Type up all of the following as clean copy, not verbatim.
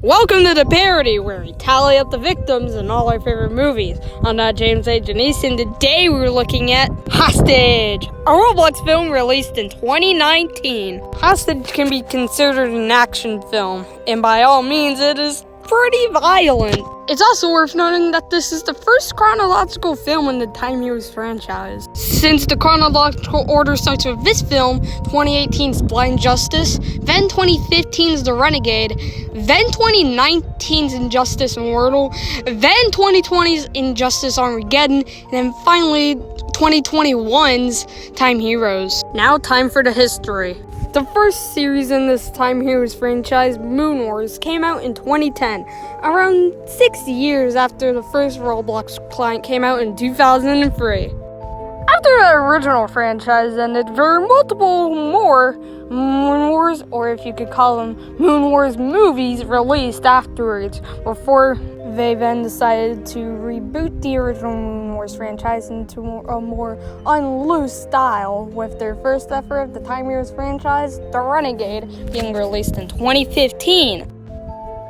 Welcome to the parody, where we tally up the victims in all our favorite movies. I'm not James A. Janice, and today we're looking at Hostage, a Roblox film released in 2019. Hostage can be considered an action film, and by all means, it is pretty violent. It's also worth noting that this is the first chronological film in the Time Heroes franchise. Since the chronological order starts with this film, 2018's Blind Justice, then 2015's The Renegade, then 2019's Injustice Immortal, then 2020's Injustice Armageddon, and then finally 2021's Time Heroes. Now time for the history. The first series in this Time Heroes franchise, Moon Wars, came out in 2010, around 6 years after the first Roblox client came out in 2003. After the original franchise ended, there were multiple more Moon Wars, or if you could call them Moon Wars movies, released afterwards, before they then decided to reboot the original Moon Wars franchise into a more unloose style, with their first effort of the Time Heroes franchise, The Renegade, being released in 2015.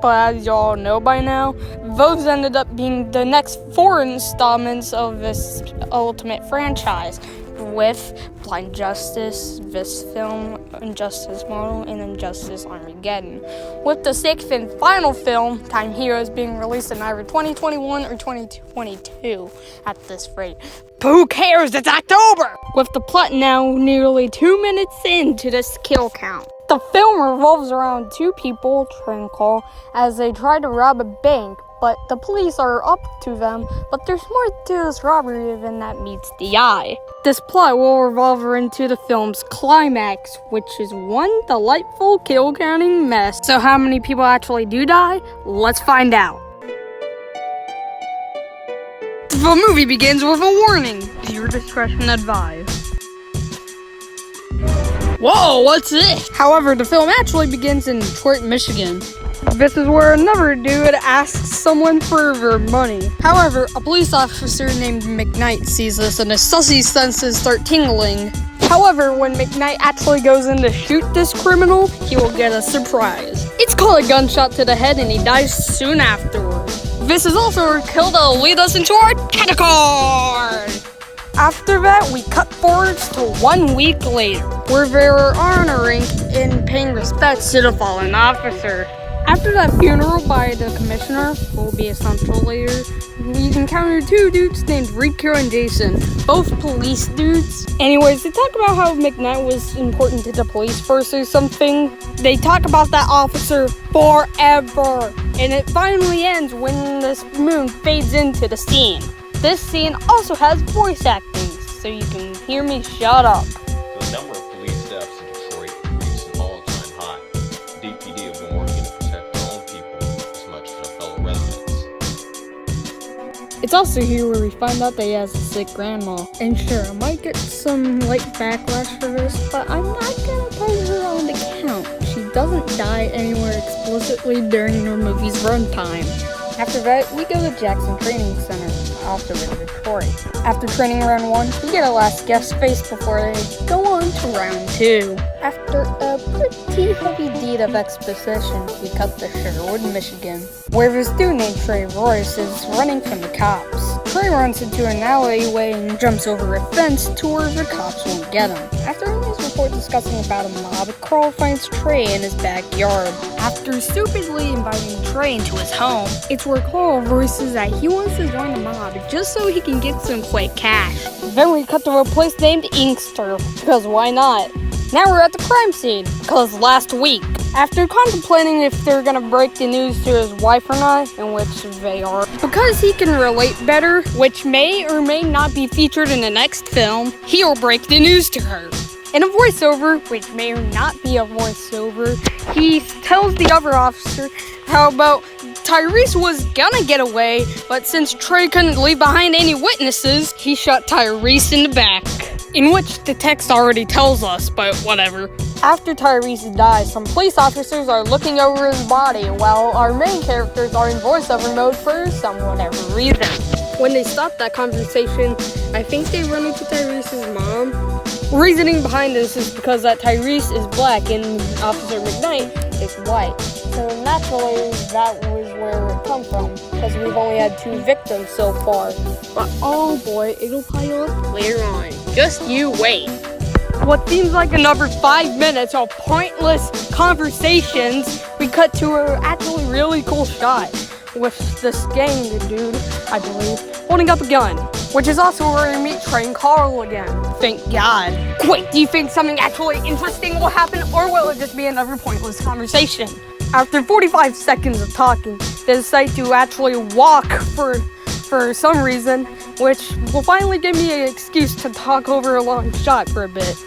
But as y'all know by now, those ended up being the next 4 installments of this ultimate franchise, with Blind Justice, this film, Injustice Immortal, and Injustice Armageddon, with the 6th and final film, Time Heroes, being released in either 2021 or 2022 at this rate. But who cares? It's October! With the plot now nearly 2 minutes into this kill count. The film revolves around 2 people, Trey and Cole, as they try to rob a bank, but the police are up to them, but there's more to this robbery than that meets the eye. This plot will revolve into the film's climax, which is one delightful kill-counting mess. So how many people actually do die? Let's find out. The movie begins with a warning. Viewer discretion advised. Whoa, what's this? However, the film actually begins in Detroit, Michigan. This is where another dude asks someone for their money. However, a police officer named McKnight sees this and his sussy senses start tingling. However, when McKnight actually goes in to shoot this criminal, he will get a surprise. It's called a gunshot to the head and he dies soon afterwards. This is also a kill that will lead us into our title card. After that, we cut forwards to 1 week later, where they are honoring and paying respects to the fallen officer. After that funeral by the commissioner, who will be a central later, we encounter 2 dudes named Rico and Jason, both police dudes. Anyways, they talk about how McKnight was important to the police force or something. They talk about that officer forever, and it finally ends when this moon fades into the scene. This scene also has voice acting, so you can hear me shut up. The number of police deaths in Detroit reached an all-time high. DPD have been working to protect their own people as much as their fellow residents. It's also here where we find out that he has a sick grandma. And sure, I might get some light backlash for this, but I'm not gonna put her on the count. She doesn't die anywhere explicitly during her movie's runtime. After that, we go to Jackson Training Center, also in Detroit. After training round 1, we get a last guest face before they go on to round 2. After a pretty heavy deed of exposition, we cut to Sherwood, Michigan, where this dude named Trey Royce is running from the cops. Trey runs into an alleyway and jumps over a fence to where the cops won't get him. After a news report discussing about a mob, Carl finds Trey in his backyard. After stupidly inviting Trey into his home, it's where Carl voices that he wants to join the mob just so he can get some quick cash. Then we cut to a place named Inkster, because why not? Now we're at the crime scene, because last week, after contemplating if they're gonna break the news to his wife or not, in which they are, because he can relate better, which may or may not be featured in the next film, he'll break the news to her. In a voiceover, which may or not be a voiceover, he tells the other officer how about Tyrese was gonna get away, but since Trey couldn't leave behind any witnesses, he shot Tyrese in the back. In which the text already tells us, but whatever. After Tyrese dies, some police officers are looking over his body, while our main characters are in voiceover mode for some whatever reason. When they stop that conversation, I think they run into Tyrese's mom. Reasoning behind this is because that Tyrese is black and Officer McKnight is white. So naturally, that was where it come from, because we've only had 2 victims so far. But oh boy, it'll pile up later on. Just you wait. What seems like another 5 minutes of pointless conversations, we cut to an actually really cool shot with this gang dude, I believe, holding up a gun, which is also where we meet Trey and Carl again. Thank God. Wait, do you think something actually interesting will happen, or will it just be another pointless conversation? After 45 seconds of talking, they decide to actually walk for some reason, which will finally give me an excuse to talk over a long shot for a bit.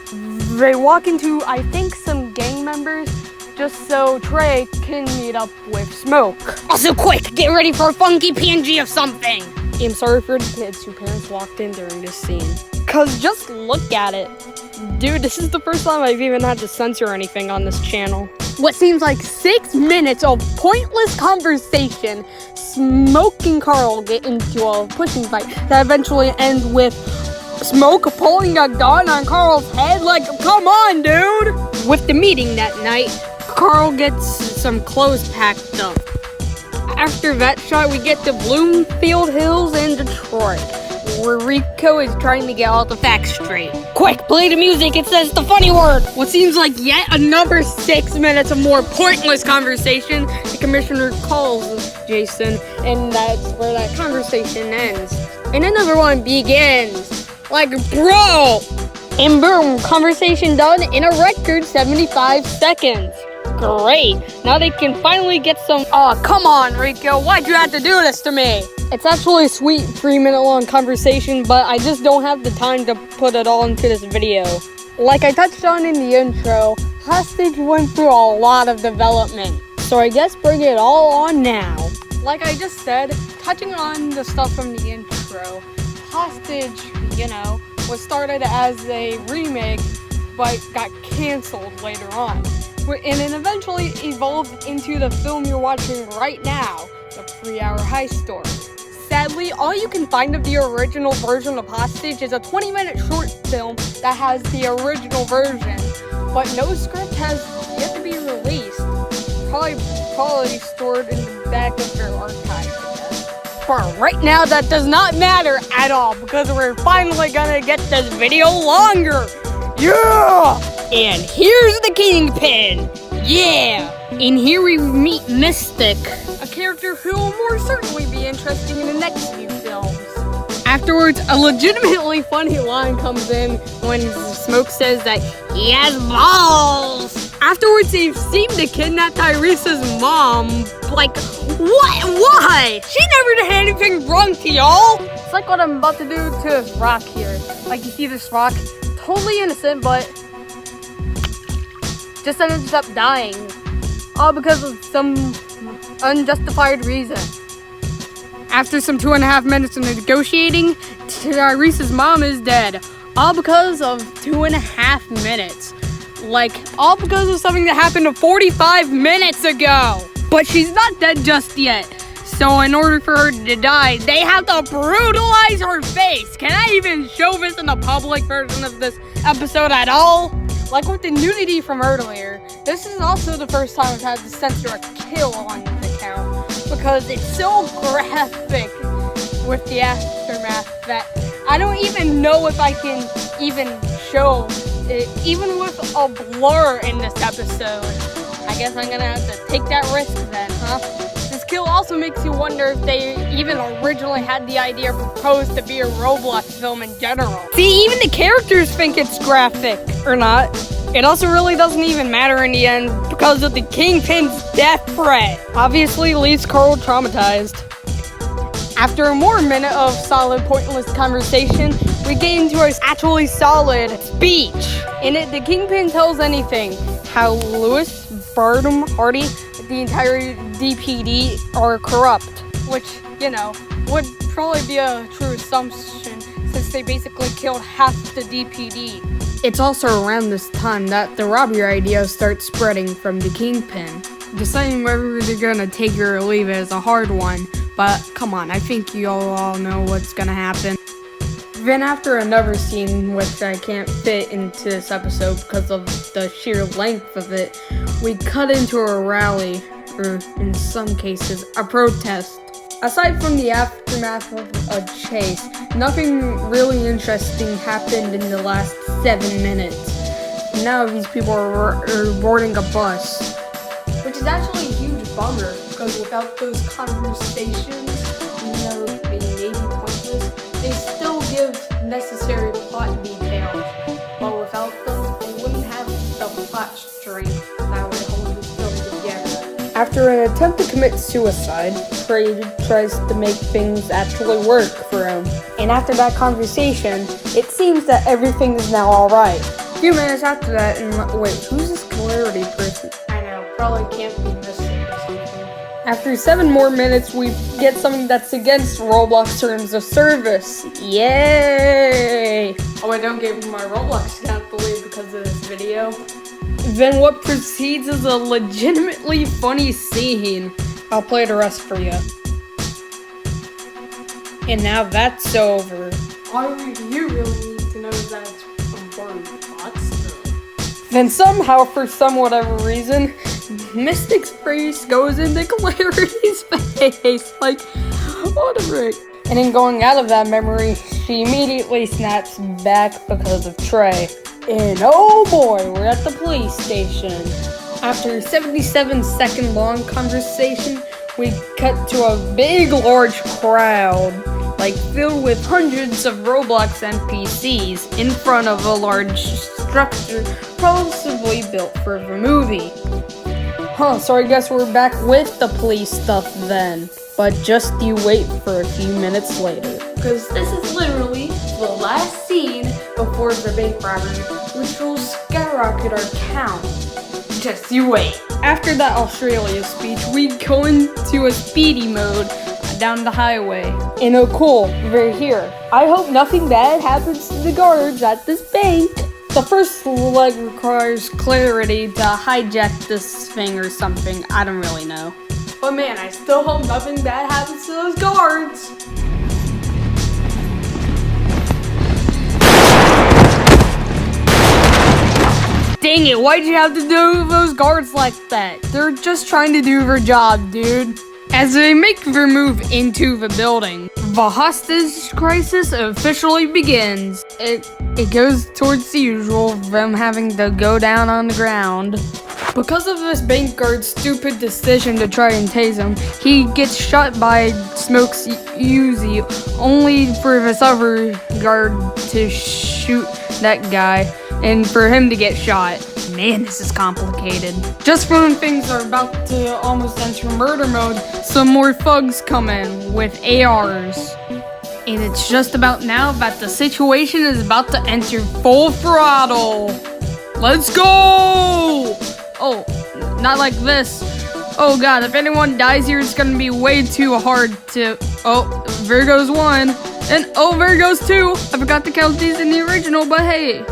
They walk into, I think, some gang members, just so Trey can meet up with Smoke. Also quick, get ready for a funky PNG of something! I'm sorry for the kids whose parents walked in during this scene. Cause just look at it. Dude, this is the first time I've even had to censor anything on this channel. What seems like 6 minutes of pointless conversation, Smoke and Carl get into a pushing fight that eventually ends with Smoke pulling a gun on Carl's head. Like, come on, dude! With the meeting that night, Carl gets some clothes packed up. After that shot, we get to Bloomfield Hills in Detroit, where Rico is trying to get all the facts straight. Quick, play the music, it says the funny word! What seems like yet another 6 minutes of more pointless conversation, the commissioner calls Jason, and that's where that conversation ends. And another one begins. Like, bro! And boom, conversation done in a record 75 seconds. Great, now they can finally get some. Oh, come on, Rico, why'd you have to do this to me? It's actually a sweet 3-minute long conversation, but I just don't have the time to put it all into this video. Like I touched on in the intro, Hostage went through a lot of development, so I guess bring it all on now. Like I just said, touching on the stuff from the intro, Hostage, was started as a remake, but got canceled later on. And it eventually evolved into the film you're watching right now, the 3-hour heist story. Sadly, all you can find of the original version of Hostage is a 20-minute short film that has the original version, but no script has yet to be released. Probably stored in the back of your archive. But right now, that does not matter at all, because we're finally gonna get this video longer. Yeah! And here's the Kingpin! Yeah! And here we meet Mystic, a character who will more certainly be interesting in the next few films. Afterwards, a legitimately funny line comes in when Smoke says that he has balls! Afterwards, they seem to kidnap Tyrese's mom. Like, what? Why? She never did anything wrong to y'all! It's like what I'm about to do to this rock here. Like, you see this rock? Totally innocent, but just ended up dying. All because of some unjustified reason. After some 2.5 minutes of negotiating, Tyrese's mom is dead. All because of 2.5 minutes. Like, all because of something that happened 45 minutes ago. But she's not dead just yet. So in order for her to die, they have to brutalize her face. Can I even show this in the public version of this episode at all? Like with the nudity from earlier, this is also the first time I've had to censor a kill on the account, because it's so graphic with the aftermath that I don't even know if I can even show it, even with a blur in this episode. I guess I'm gonna have to take that risk then, huh? This kill also makes you wonder if they even originally had the idea proposed to be a Roblox film in general. See, even the characters think it's graphic, or not. It also really doesn't even matter in the end because of the Kingpin's death threat. Obviously leaves Carl traumatized. After a more minute of solid, pointless conversation, we get into a actually solid speech. In it, the Kingpin tells anything. How Lewis, Barnum, Hardy, the entire DPD are corrupt, which, would probably be a true assumption since they basically killed half the DPD. It's also around this time that the robbery idea starts spreading from the Kingpin. Deciding whether they're gonna take it or leave it is a hard one, but come on, I think you all know what's gonna happen. Then after another scene, which I can't fit into this episode because of the sheer length of it, we cut into a rally, or in some cases, a protest. Aside from the aftermath of a chase, nothing really interesting happened in the last 7 minutes. Now these people are boarding a bus, which is actually a huge bummer, because without those conversations, being maybe pointless, they still give necessary plot details, but without them, they wouldn't have the plot string that would hold this film together. After an attempt to commit suicide, Trey tries to make things actually work for him. And after that conversation, it seems that everything is now alright. A few minutes after that, and wait, who's this Clarity person? I know, probably can't be missing or something. After 7 more minutes, we get something that's against Roblox terms of service. Yay! Oh, I don't give my Roblox account the lead because of this video. Then what proceeds is a legitimately funny scene. I'll play the rest for you. And now that's over. All you really need to know is that it's important thoughts. Then somehow, for some whatever reason, Mystic's face goes into Clarity's face. Like, what a frick. And in going out of that memory, she immediately snaps back because of Trey. And oh boy, we're at the police station. After a 77-second long conversation, we cut to a big, large crowd, like filled with hundreds of Roblox NPCs in front of a large structure possibly built for the movie. So I guess we're back with the police stuff then. But just you wait for a few minutes later. Because this is literally the last scene before the bank robbery, which will skyrocket our count. Just you wait. After that Australia speech, we go into a speedy mode down the highway. And oh cool, we're here. I hope nothing bad happens to the guards at this bank. The first leg requires Clarity to hijack this thing or something. I don't really know. But man, I still hope nothing bad happens to those guards. Dang it, why'd you have to do those guards like that? They're just trying to do their job, dude. As they make their move into the building, the hostage crisis officially begins. It goes towards the usual, them having to go down on the ground. Because of this bank guard's stupid decision to try and tase him, he gets shot by Smoke's Uzi, only for this other guard to shoot that guy, and for him to get shot. Man, this is complicated. Just when things are about to almost enter murder mode, some more thugs come in with ARs. And it's just about now that the situation is about to enter full throttle. Let's go! Oh, not like this. Oh god, if anyone dies here, it's gonna be way too hard to... Oh, there goes one. And oh, there goes two. I forgot to count these in the original, but hey.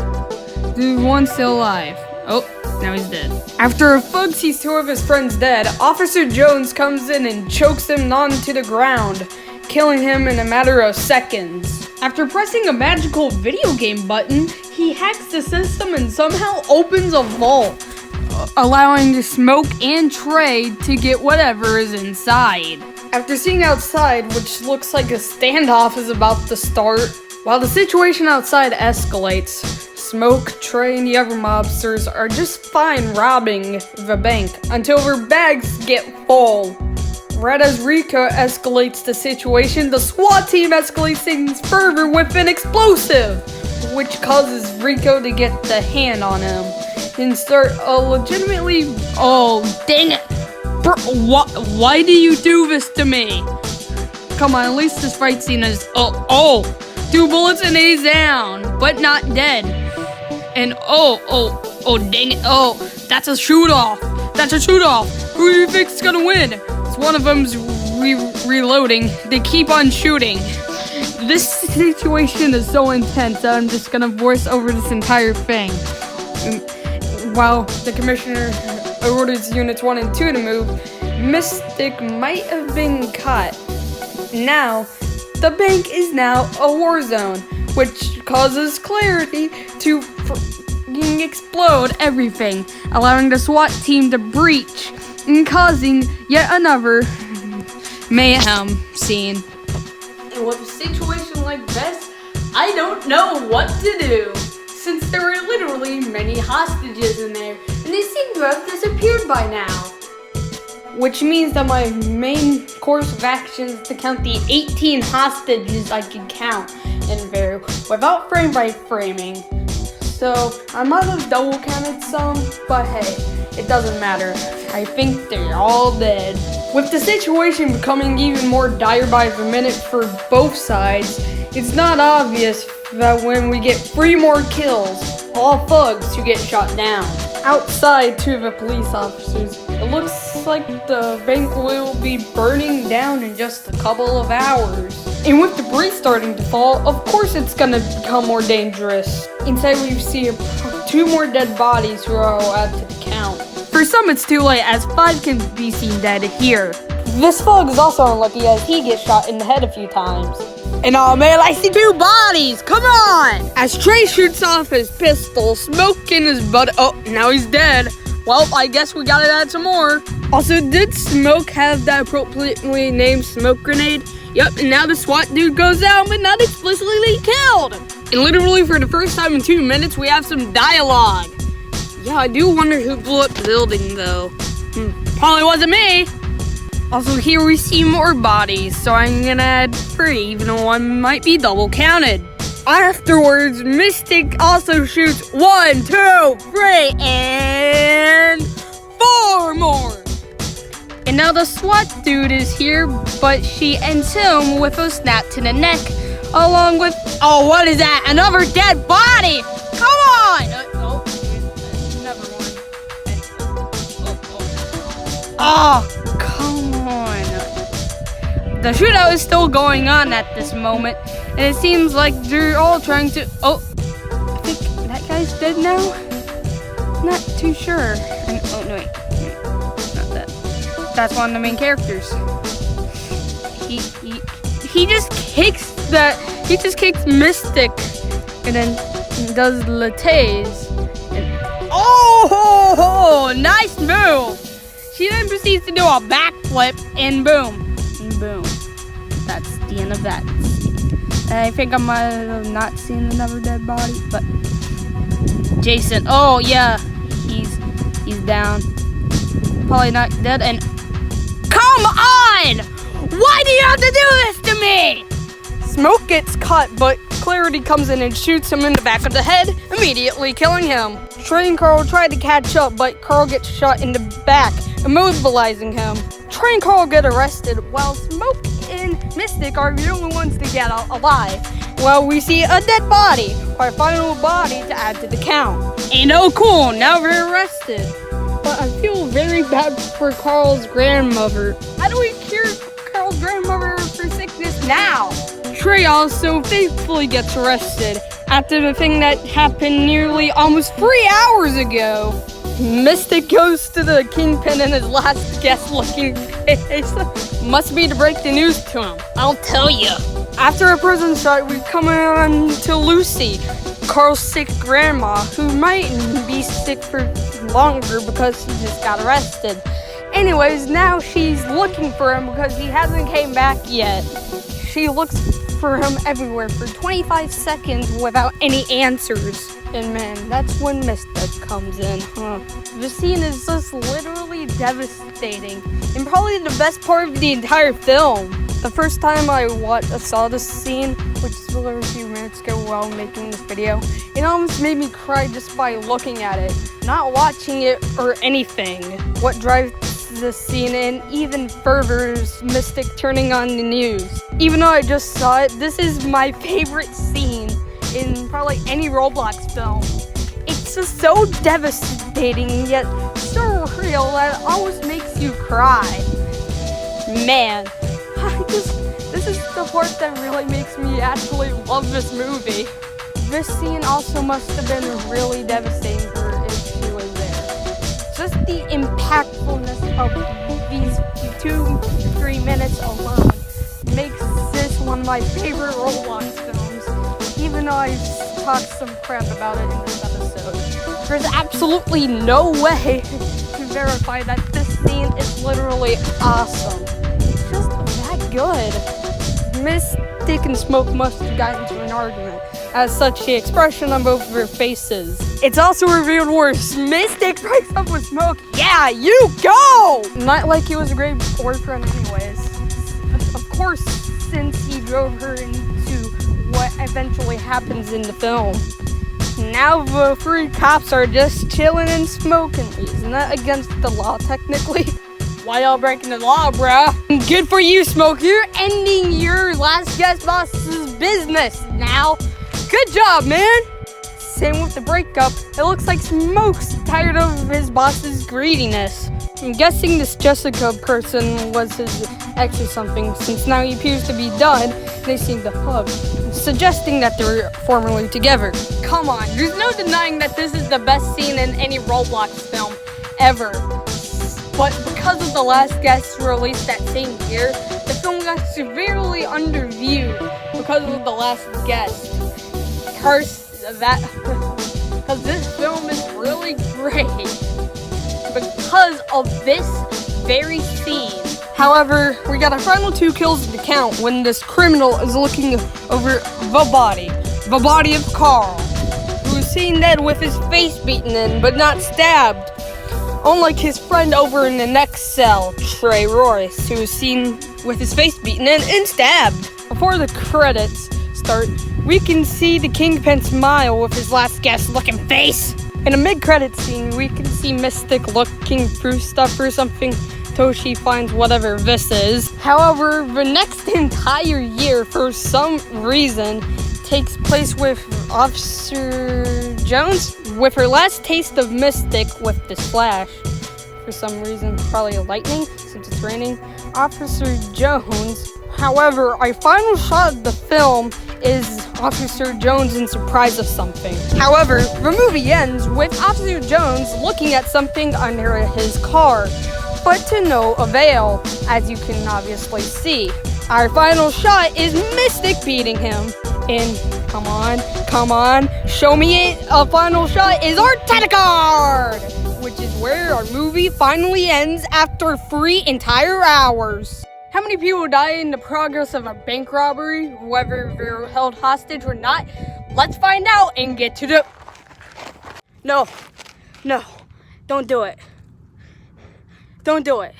Dude, one's still alive. Oh, now he's dead. After a thug sees 2 of his friends dead, Officer Jones comes in and chokes him onto the ground, killing him in a matter of seconds. After pressing a magical video game button, he hacks the system and somehow opens a vault, allowing Smoke and Trey to get whatever is inside. After seeing outside, which looks like a standoff is about to start, while the situation outside escalates, Smoke, Trey, and the other mobsters are just fine robbing the bank until their bags get full. Right as Rico escalates the situation, the SWAT team escalates things further with an explosive, which causes Rico to get the hand on him and start legitimately... Oh, dang it! Bro, why do you do this to me? Come on, at least this fight scene is... Oh, 2 bullets and he's down, but not dead. And oh, dang it. Oh, that's a shoot-off. That's a shoot-off. Who do you think's gonna win? It's one of them's reloading. They keep on shooting. This situation is so intense that I'm just gonna voice over this entire thing. While the commissioner orders units 1 and 2 to move, Mystic might have been caught. Now, the bank is now a war zone. which causes Clarity to explode everything, allowing the SWAT team to breach and causing yet another mayhem scene. And with a situation like this, I don't know what to do, since there were literally many hostages in there, and they seem to have disappeared by now. Which means that my main course of action is to count the 18 hostages I can count in there without frame by framing. So I might have double counted some, but hey, it doesn't matter. I think they're all dead. With the situation becoming even more dire by the minute for both sides, it's not obvious that when we get 3 more kills, all thugs who get shot down. Outside, 2 of the police officers. It looks like the bank will be burning down in just a couple of hours. And with debris starting to fall, of course it's gonna become more dangerous. Inside we see 2 more dead bodies who I'll add to the count. For some it's too late, as 5 can be seen dead here. This thug is also unlucky as he gets shot in the head a few times. And oh man, I see 2 bodies, come on! As Trey shoots off his pistol, Smoke in his butt. Oh, now he's dead. Well, I guess we gotta add some more. Also, did Smoke have that appropriately named smoke grenade? Yep, and now the SWAT dude goes out, but not explicitly killed. And literally for the first time in 2 minutes, we have some dialogue. Yeah, I do wonder who blew up the building though. Probably wasn't me. Also, here we see more bodies, so I'm gonna add 3, even though one might be double counted. Afterwards, Mystic also shoots 1, 2, 3, and 4 more. And now the SWAT dude is here, but she ends him with a snap to the neck, along with, oh, what is that? Another dead body! Come on! Another one. Oh, come on. The shootout is still going on at this moment, and it seems like they're all trying to, oh, I think that guy's dead now? Not too sure. Oh, no, wait, not that. That's one of the main characters. He just kicks Mystic, and then does lattes, and oh, nice move! She then proceeds to do a backflip, and boom. Boom. That's the end of that scene. I think I might have not seen another dead body, but Jason. Oh yeah, he's down. Probably not dead. And come on! Why do you have to do this to me? Smoke gets cut, but Clarity comes in and shoots him in the back of the head, immediately killing him. Trey and Carl try to catch up, but Carl gets shot in the back, immobilizing him. Trey and Carl get arrested, while Smoke and Mystic are the only ones to get out alive. Well, we see a dead body, our final body to add to the count. And oh cool, now we're arrested. But I feel very bad for Carl's grandmother. How do we cure Carl's grandmother for sickness now? Trey also faithfully gets arrested after the thing that happened nearly almost 3 hours ago. Mystic goes to the Kingpin in his last guest-looking face. Must be to break the news to him. I'll tell you. After a prison shot, we come on to Lucy, Carl's sick grandma, who might be sick for longer because he just got arrested. Anyways, now she's looking for him because he hasn't came back yet. She looks for him everywhere for 25 seconds without any answers. And man, that's when Mystic comes in, The scene is just literally devastating, and probably the best part of the entire film. The first time I saw this scene, which is a few minutes ago while making this video, it almost made me cry just by looking at it, not watching it or anything. What drives this scene in even further is Mystic turning on the news. Even though I just saw it, this is my favorite scene in probably any Roblox film. It's just so devastating yet so real that it almost makes you cry. Man, this is the part that really makes me actually love this movie. This scene also must have been really devastating for her if she was there. Just the impactfulness of these 2-3 minutes alone makes this one of my favorite Roblox films. Even even though I've talked some crap about it in this episode, there's absolutely no way to verify that this scene is literally awesome. It's just that good. Mystic and Smoke must have gotten into an argument. As such, the expression on both of their faces. It's also revealed where Mystic breaks up with Smoke. Yeah, you go! Not like he was a great boyfriend anyways. Of course, since he drove her into what eventually happens in the film. Now the three cops are just chilling and smoking. Isn't that against the law, technically? Why y'all breaking the law, bruh? Good for you, Smoke. You're ending your last guest boss's business now. Good job, man. Same with the breakup. It looks like Smoke's tired of his boss's greediness. I'm guessing this Jessica person was his ex or something, since now he appears to be done. They seem to hug, suggesting that they were formerly together. Come on, there's no denying that this is the best scene in any Roblox film ever. But because of the last guest released that same year, the film got severely underviewed because of the last guest. Because this film is really great because of this very scene. However, we got our final 2 kills to count when this criminal is looking over the body of Carl, who is seen dead with his face beaten in but not stabbed. Unlike his friend over in the next cell, Trey Royce, who is seen with his face beaten in and stabbed. Before the credits start, we can see the Kingpin smile with his last guest looking face. In a mid-credit scene, we can see Mystic looking through stuff or something till she finds whatever this is. However, the next entire year, for some reason, takes place with Officer Jones, with her last taste of Mystic with this flash. For some reason, probably lightning, since it's raining. Officer Jones. However, our final shot of the film is Officer Jones in surprise of something. However, the movie ends with Officer Jones looking at something under his car, but to no avail, as you can obviously see. Our final shot is Mystic beating him. And come on, show me it. A final shot is our title card, which is where our movie finally ends after 3 entire hours. How many people die in the progress of a bank robbery, whether they're held hostage or not? Let's find out and get to the... No, don't do it. Don't do it.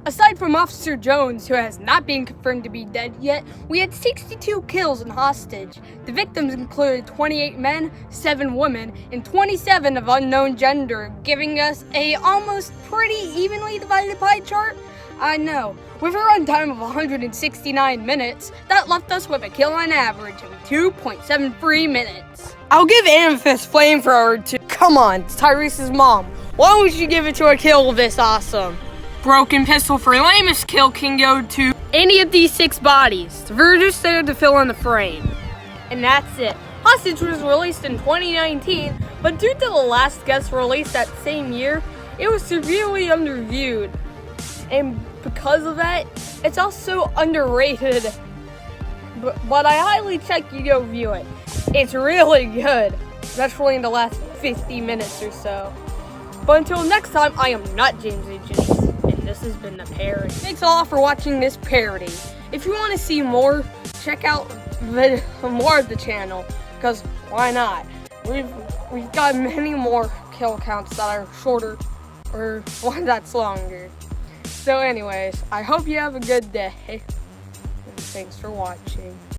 Aside from Officer Jones, who has not been confirmed to be dead yet, we had 62 kills and hostage. The victims included 28 men, 7 women, and 27 of unknown gender, giving us a almost pretty evenly divided pie chart. I know. With a runtime of 169 minutes, that left us with a kill on average of 2.73 minutes. I'll give Amethyst Flamethrower to... Come on, it's Tyrese's mom. Why would you give it to a kill this awesome? Broken Pistol for lamest kill can go to any of these 6 bodies. They're just there to fill in the frame. And that's it. Hostage was released in 2019, but due to the last guest released that same year, it was severely underviewed. And because of that, it's also underrated. But I highly check you go view it. It's really good, especially in the last 50 minutes or so. But until next time, I am not James A. Janice. This has been the parody. Thanks a lot for watching this parody. If you want to see more, check out more of the channel, because why not? We've got many more kill counts that are shorter or one that's longer. So anyways, I hope you have a good day. And thanks for watching.